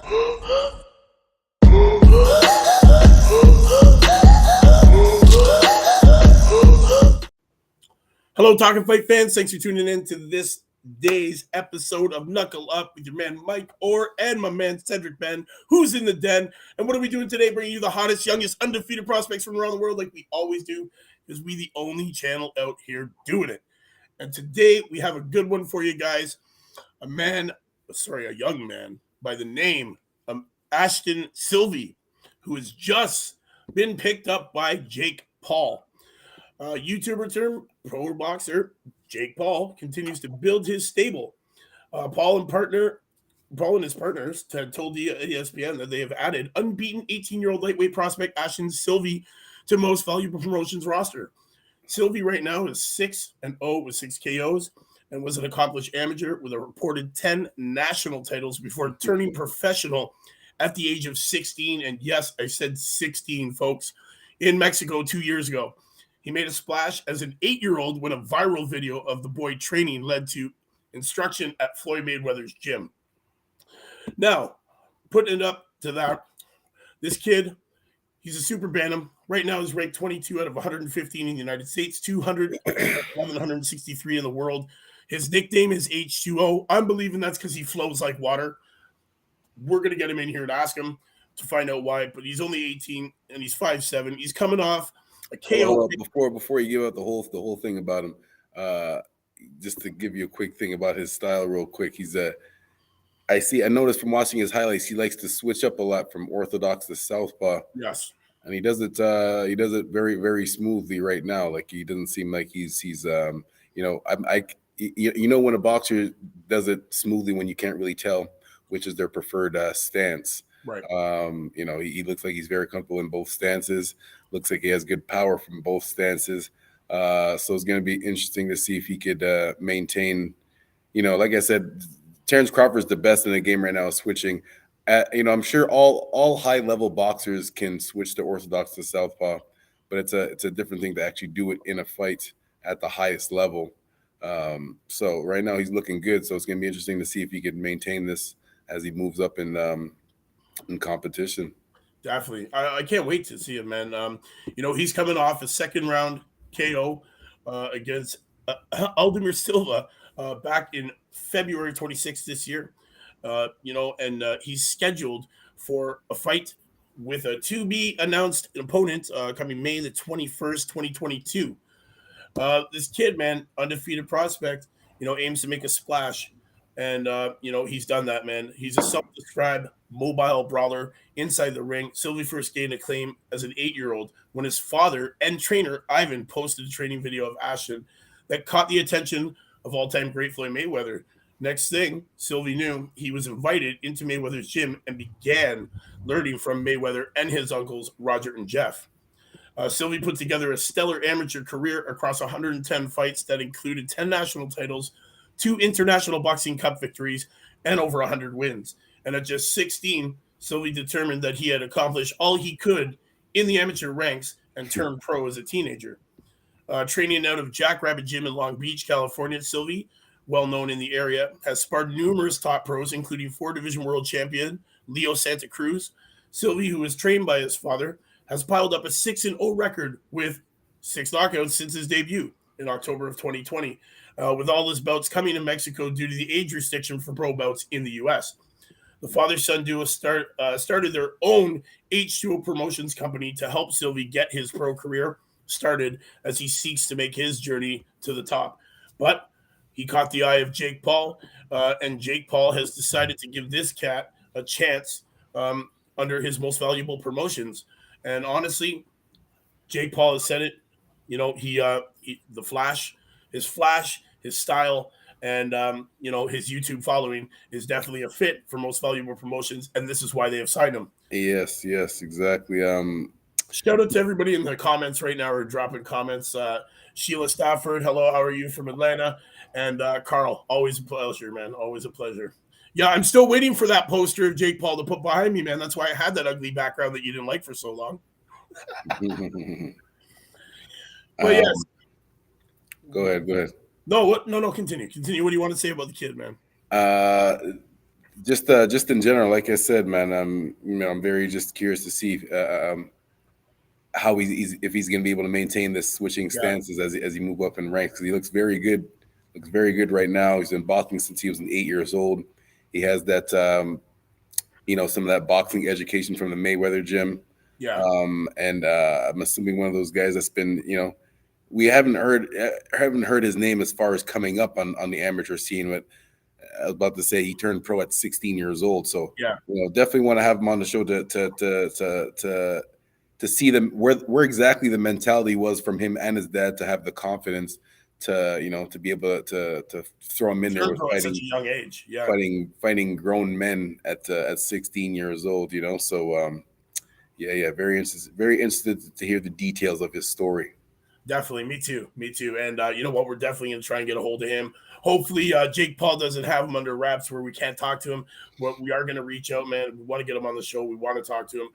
Hello, Talkin Fight fans. Thanks for tuning in to this day's episode of Knuckle Up with your man Mike and my man Cedric Benn, who's in the den. And what are we doing today? Bringing you the hottest, youngest, undefeated prospects from around the world, like we always do, because we the only channel out here doing it. And today we have a good one for you guys. A young man by the name of Ashton Sylve, who has just been picked up by Jake Paul. YouTuber turned pro boxer Jake Paul continues to build his stable. Paul and his partners told the ESPN that they have added unbeaten 18-year-old lightweight prospect Ashton Sylve to most valuable promotions roster. Sylve right now is 6-0 with 6 KOs and was an accomplished amateur with a reported 10 national titles before turning professional at the age of 16. And yes, I said 16, folks, in Mexico 2 years ago. He made a splash as an 8-year-old when a viral video of the boy training led to instruction at Floyd Mayweather's gym. Now, putting it up to that, this kid, he's a super bantam. Right now, he's ranked 22 out of 115 in the United States, 163 in the world. His nickname is H2O. I'm believing that's because he flows like water. We're going to get him in here to ask him to find out why, but he's only 18 and he's 5'7". He's coming off a KO. Before you give out the whole thing about him, just to give you a quick thing about his style real quick. I noticed from watching his highlights, he likes to switch up a lot from orthodox to southpaw. Yes. And he does it very, very smoothly right now. Like, he doesn't seem like he's when a boxer does it smoothly when you can't really tell which is their preferred stance. Right. He looks like he's very comfortable in both stances. Looks like he has good power from both stances. So it's going to be interesting to see if he could maintain, like I said, Terrence Crawford's the best in the game right now, switching. I'm sure all high-level boxers can switch to orthodox to southpaw, but it's a different thing to actually do it in a fight at the highest level. So right now he's looking good. So it's going to be interesting to see if he can maintain this as he moves up in competition. Definitely. I can't wait to see him, man. He's coming off a second-round KO against Ashton Sylve back in February 26th this year. And he's scheduled for a fight with a to-be-announced opponent coming May the 21st, 2022. This kid, man, undefeated prospect, aims to make a splash. And, he's done that, man. He's a self-described mobile brawler inside the ring. Sylve first gained acclaim as an 8-year-old when his father and trainer, Ivan, posted a training video of Ashton that caught the attention of all-time great Floyd Mayweather. Next thing, Sylve knew, he was invited into Mayweather's gym and began learning from Mayweather and his uncles, Roger and Jeff. Sylve put together a stellar amateur career across 110 fights that included 10 national titles, 2 international boxing cup victories, and over 100 wins. And at just 16, Sylve determined that he had accomplished all he could in the amateur ranks and turned pro as a teenager. Training out of Jackrabbit Gym in Long Beach, California, Sylve, well known in the area, has sparred numerous top pros, including 4-division world champion Leo Santa Cruz. Sylve, who was trained by his father, has piled up a 6-0 record with 6 knockouts since his debut in October of 2020, with all his bouts coming in Mexico due to the age restriction for pro bouts in the U.S. The father-son duo started their own H2O promotions company to help Sylve get his pro career started as he seeks to make his journey to the top. But he caught the eye of Jake Paul, and Jake Paul has decided to give this cat a chance under his most valuable promotions. And honestly, Jake Paul has said it. His style, and his YouTube following is definitely a fit for most valuable promotions, and this is why they have signed him. Yes, exactly. Shout out to everybody in the comments right now, or dropping comments. Sheila Stafford, hello, how are you, from Atlanta? And Carl, always a pleasure, man. Always a pleasure. Yeah, I'm still waiting for that poster of Jake Paul to put behind me, man. That's why I had that ugly background that you didn't like for so long. But yes. Go ahead. No, continue. What do you want to say about the kid, man? just in general, like I said, man, I'm very just curious to see how he's if he's going to be able to maintain this switching Yeah, stances as he move up in ranks, because he looks very good. Looks very good right now. He's been boxing since he was 8 years old. He has that some of that boxing education from the Mayweather gym. yeah, And I'm assuming one of those guys that's been, we haven't heard his name as far as coming up on the amateur scene. But I was about to say he turned pro at 16 years old, so yeah. definitely want to have him on the show to see them where exactly the mentality was from him and his dad to have the confidence to be able to throw him in there Turn with pro at such a young age. Yeah, fighting grown men at 16 years old. So yeah, very interested to hear the details of his story. definitely. Me too. Me too. And you know what? We're definitely going to try and get a hold of him. Hopefully, Jake Paul doesn't have him under wraps where we can't talk to him. But we are going to reach out, man. We want to get him on the show. We want to talk to him.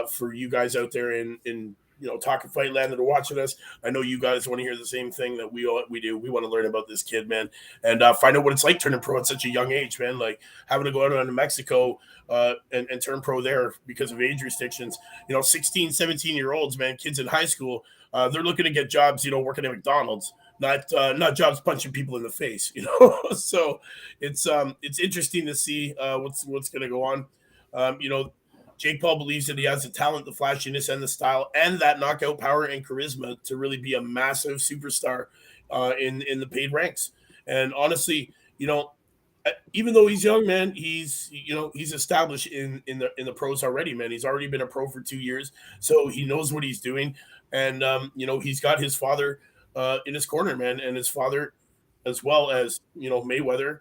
For you guys out there in talking fight land that are watching us, I know you guys want to hear the same thing that we do. We want to learn about this kid, man, and find out what it's like turning pro at such a young age, man. Like having to go out to Mexico and turn pro there because of age restrictions. 16, 17-year-olds, man, kids in high school, they're looking to get jobs, working at McDonald's, not jobs punching people in the face, So it's interesting to see what's going to go on. Jake Paul believes that he has the talent, the flashiness, and the style, and that knockout power and charisma to really be a massive superstar in the paid ranks. And honestly, even though he's young, man, he's established in the pros already, man. He's already been a pro for 2 years, so he knows what he's doing, and he's got his father in his corner, man, and his father, as well as Mayweather.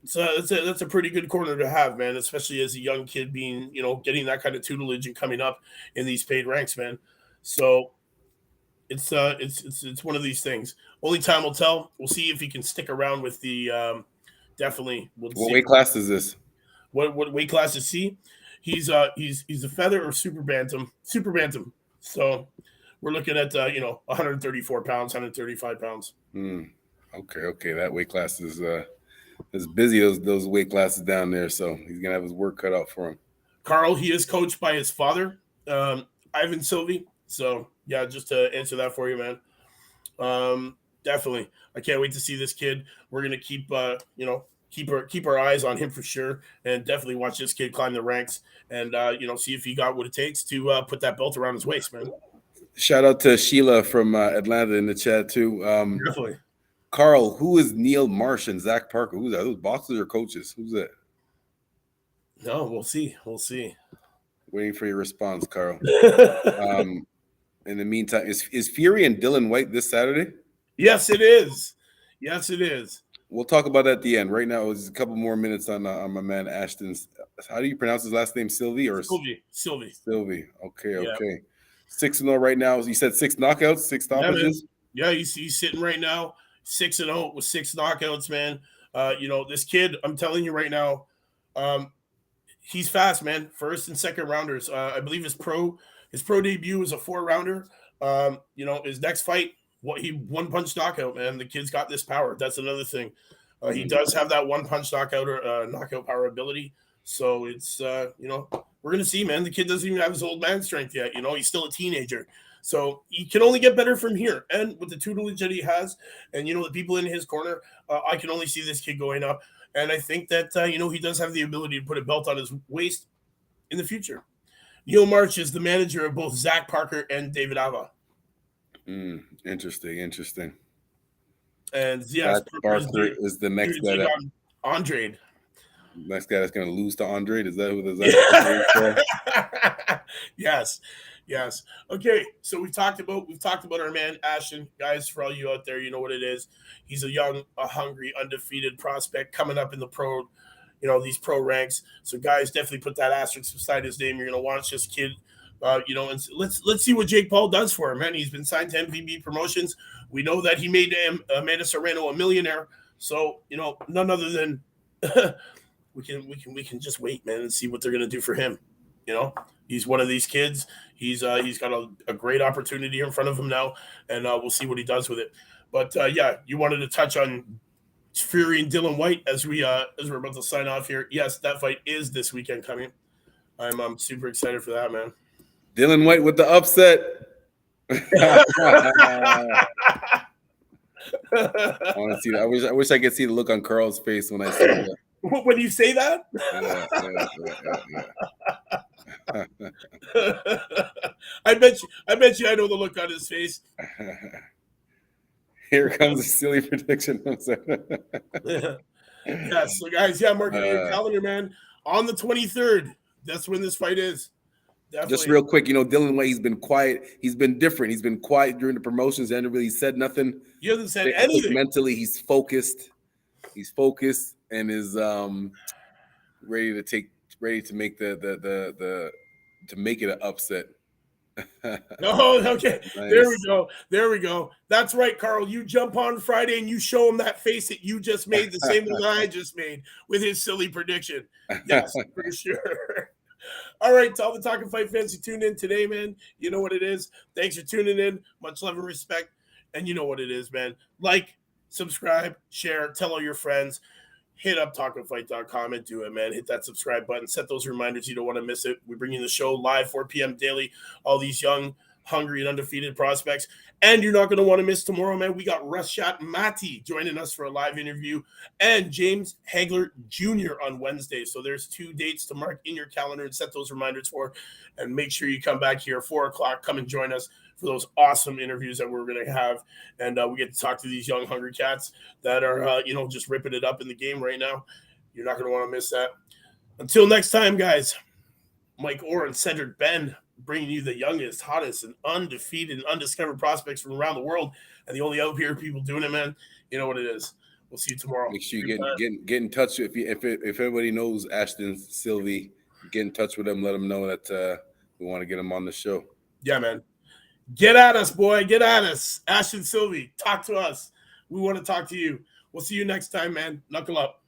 So that's a pretty good corner to have, man, especially as a young kid being, getting that kind of tutelage and coming up in these paid ranks, man. So it's one of these things. Only time will tell. We'll see if he can stick around with the definitely. We'll What see weight class is this? what weight class is he. He's a feather or super bantam. So we're looking at 134 pounds, 135 pounds. Okay. That weight class is busy. Those weight classes down there, so he's gonna have his work cut out for him. Carl, he is coached by his father, Ivan Sylve. So yeah, just to answer that for you, man. Definitely, I can't wait to see this kid. We're gonna keep our eyes on him for sure, and definitely watch this kid climb the ranks, and see if he got what it takes to put that belt around his waist, man. Shout out to Sheila from Atlanta in the chat too. Definitely. Carl, who is Neil Marsh and Zach Parker? Who's that? Those boxers or coaches? Who's that? No, we'll see. We'll see. Waiting for your response, Carl. In the meantime, is Fury and Dylan White this Saturday? Yes, it is. Yes, it is. We'll talk about that at the end. Right now, it's a couple more minutes on my man Ashton's. How do you pronounce his last name? Sylve or Sylve. Sylve. Okay. Yeah. 6-0 right now. You said 6 knockouts, 6 stoppages. Yeah, he's sitting right now 6-0 with 6 knockouts, man. This kid, I'm telling you right now, he's fast, man. First and second rounders. I believe his pro debut was a 4-rounder. His next fight, he one punch knockout, man. The kid's got this power. That's another thing. He does have that one punch knockout or knockout power ability. So it's we're gonna see, man. The kid doesn't even have his old man strength yet. He's still a teenager. So he can only get better from here. And with the tutelage that he has, and the people in his corner, I can only see this kid going up. And I think that he does have the ability to put a belt on his waist in the future. Neil March is the manager of both Zach Parker and David Ava. Interesting. And yes, Zach Parker is the next guy. Andrade. Next guy that's going to lose to Andrade. Is that who the Zach Parker is? Yes. Okay, so we've talked about our man Ashton. Guys, for all you out there, you know what it is. He's a young, hungry, undefeated prospect coming up in the pro, these pro ranks. So guys, definitely put that asterisk beside his name. You're gonna watch this kid, and let's see what Jake Paul does for him, man. He's been signed to MVB Promotions. We know that he made Amanda Serrano a millionaire. So none other than we can just wait, man, and see what they're gonna do for him. He's one of these kids. He's got a great opportunity in front of him now, and we'll see what he does with it. But you wanted to touch on Fury and Dylan White as we're about to sign off here. Yes, that fight is this weekend coming. I'm super excited for that, man. Dylan White with the upset. I want to see that. I wish I could see the look on Carl's face when I see that. When you say that? I bet you I know the look on his face. Here comes a silly prediction. Yeah, so guys, mark it on your calendar, man. On the 23rd, that's when this fight is. Definitely. Just real quick, Dylan White, he's been quiet. He's been different. He's been quiet during the promotions. He hasn't really said nothing. He hasn't said anything. Mentally, he's focused. He's focused and is ready to make to make it an upset. Oh, okay. Nice. There we go. That's right, Carl. You jump on Friday and you show him that face that you just made, the same as I just made with his silly prediction. Yes, for sure. All right, to all the Talkin' Fight fans who tuned in today, man, you know what it is. Thanks for tuning in. Much love and respect. And you know what it is, man. Like, subscribe, share, tell all your friends. Hit up talkinfight.com and do it, man. Hit that subscribe button. Set those reminders. You don't want to miss it. We bring you the show live 4 p.m. daily. All these young, hungry, and undefeated prospects. And you're not going to want to miss tomorrow, man. We got Rashad Mati joining us for a live interview and James Hagler Jr. on Wednesday. So there's 2 dates to mark in your calendar and set those reminders for. And make sure you come back here 4 o'clock. Come and join us for those awesome interviews that we're going to have. And we get to talk to these young, hungry cats that are, just ripping it up in the game right now. You're not going to want to miss that. Until next time, guys, Mike Orr and Cedric Benn bringing you the youngest, hottest, and undefeated and undiscovered prospects from around the world. And the only out here people doing it, man. You know what it is. We'll see you tomorrow. Make sure you get in touch. If everybody knows Ashton Sylve, get in touch with them. Let them know that we want to get them on the show. Yeah, man. Get at us, boy. Get at us. Ashton Sylve, talk to us. We want to talk to you. We'll see you next time, man. Knuckle up.